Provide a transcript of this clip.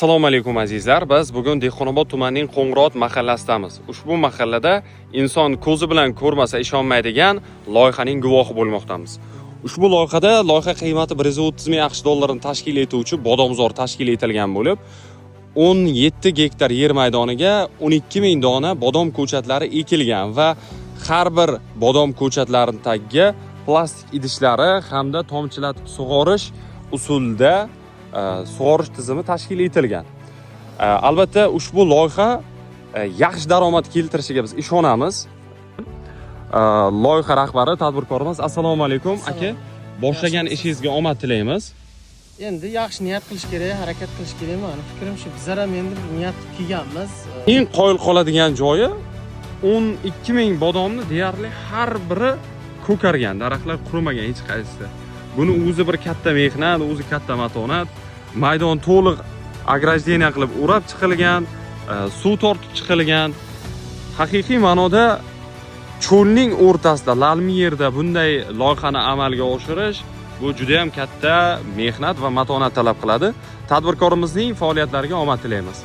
Assalomu alaykum azizlar. Biz bugun Dehqonobod tumanining Qo'ng'irot mahallasidamiz. Ushbu mahallada inson ko'zi bilan ko'rmasa ishonmaydigan loyihaning guvohi bo'lmoqdamiz. Ushbu loyiha qiymati 130 ming AQSh dollarini tashkil etuvchi bodomzor tashkil etilgan bo'lib, 17 gektar yer maydoniga 12 ming dona bodom ko'chatlari ekilgan va har bir bodom ko'chatlarining tagiga plastik idishlari hamda tomchilatib sug'orish usulida sug'orish tizimi tashkil etilgan. Albatta ushbu loyiha yaxshi daromad keltirishiga biz ishonamiz. Loyiha rahbari tadbirkorimiz, assalomu alaykum aka. Boshlagan ishingizga omad tilaymiz. Endi yaxshi niyat qilish kerak, harakat qilish kerak. Meni fikrim shu. Bizlar ham endi bir niyat qilganmiz. Eng qoyil qoladigan joyi 12 ming bodomni deyarli har biri ko'kargan, daraxtlar qurimagan hech qaysisi. Buni o'zi bir katta mehnat, o'zi katta matonat. Maydon to'liq agrojeniya qilib o'rab chiqilgan, suv tortib chiqilgan. Haqiqiy ma'noda cho'lning o'rtasida, lalmi yerda bunday loyihani amalga oshirish bu juda ham katta mehnat va matonat talab qiladi. Tadbirkorimizning faoliyatlariga omad tilaymiz.